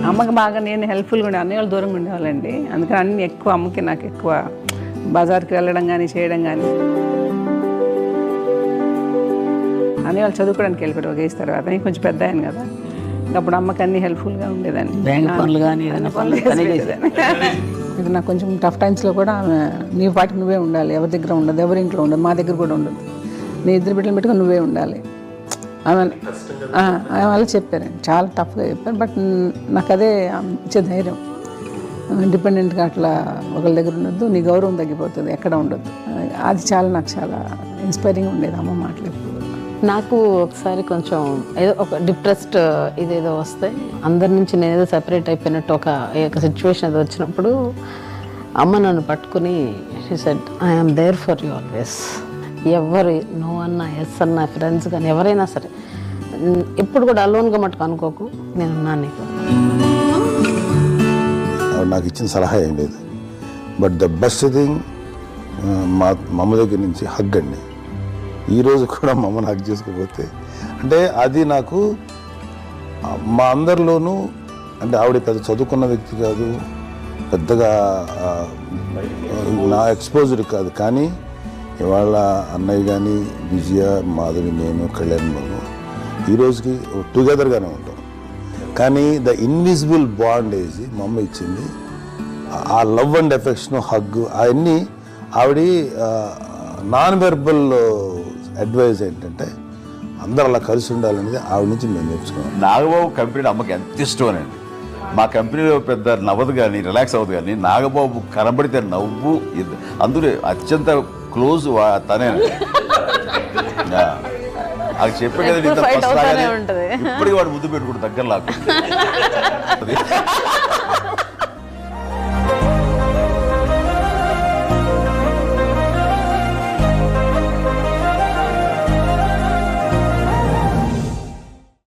అమ్మకి బాగా నేను హెల్ప్ఫుల్గా ఉండే, అన్నయ్య వాళ్ళు దూరంగా ఉండేవాళ్ళండి. అందుకని అన్ని ఎక్కువ అమ్మకి నాకు ఎక్కువ బజార్కి వెళ్ళడం కానీ చేయడం కానీ. అన్నయ్య వాళ్ళు చదువుకోవడానికి వెళ్ళిపోయారు ఒక ఏజ్ తర్వాత, నేను కొంచెం పెద్ద అయ్యాను కదా, అప్పుడు అమ్మకి అన్ని హెల్ప్ఫుల్గా ఉండేదాన్ని. బ్యాంక్ పనులు కానీ ఇది నాకు కొంచెం టఫ్ టైమ్స్లో కూడా ఆమె నీ పాటికి నువ్వే ఉండాలి, ఎవరి దగ్గర ఉండదు, ఎవరి ఇంట్లో ఉండదు, మా దగ్గర కూడా ఉండదు, నీ ఇద్దరు బిడ్డలు పెట్టుకుని నువ్వే ఉండాలి ఆమె వాళ్ళు చెప్పారు. చాలా టఫ్గా చెప్పారు. బట్ నాకు అదే ఇచ్చే ధైర్యం. ఇండిపెండెంట్గా అట్లా ఒకరి దగ్గర ఉండొద్దు, నీ గౌరవం తగ్గిపోతుంది, ఎక్కడ ఉండొద్దు. అది చాలా నాకు చాలా ఇన్స్పైరింగ్ ఉండేది అమ్మ మాటలు. నాకు ఒకసారి కొంచెం ఏదో ఒక డిప్రెస్డ్ ఇదేదో వస్తే అందరి నుంచి నేను ఏదో సెపరేట్ అయిపోయినట్టు ఒక సిచ్యువేషన్ ఏదో వచ్చినప్పుడు అమ్మ నన్ను పట్టుకుని she said I'm there for you always. ఎవరు నో అన్నా ఎస్ అన్నా ఫ్రెండ్స్ కానీ ఎవరైనా సరే ఎప్పుడు కూడా అలోన్గా మట్టుకు అనుకోకు, నేనున్నాను నీకు. నాకు ఇచ్చిన సలహా ఏం లేదు. బట్ ద బెస్ట్ థింగ్ మా అమ్మ దగ్గర నుంచి హగ్ అండి. ఈరోజు కూడా మా అమ్మని హగ్ చేసుకోకపోతే అంటే అది నాకు మా అందరిలోనూ, అంటే ఆవిడ పెద్ద చదువుకున్న వ్యక్తి కాదు, పెద్దగా నా ఎక్స్పోజర్ కాదు, కానీ ఇవాళ అన్నయ్య కానీ విజయ, మాధవి, నేను, కళ్యాణ్ బాబు ఈ రోజుకి టుగెదర్గానే ఉంటాం. కానీ ద ఇన్విజిబుల్ బాండ్ ఏజ్ మా అమ్మ ఇచ్చింది. ఆ లవ్ అండ్ ఎఫెక్షన్, హగ్, అవన్నీ ఆవిడ నాన్ వెర్బల్ అడ్వైజ్ ఏంటంటే అందరూ అలా కలిసి ఉండాలనేది ఆవిడ నుంచి మేము నేర్చుకున్నాం. నాగబాబు కంపెనీ అమ్మకి ఎంత ఇష్టం అండి. మా కంపెనీలో పెద్ద నవ్వదు కానీ రిలాక్స్ అవ్వదు, కానీ నాగబాబు కనబడితే నవ్వు. అందులో అత్యంత క్లోజ్ తనే. అది చెప్పే కదా ఇప్పటికీ వాడు ముద్దు పెట్టుకుంటూ దగ్గర లాక్కుంటుంది.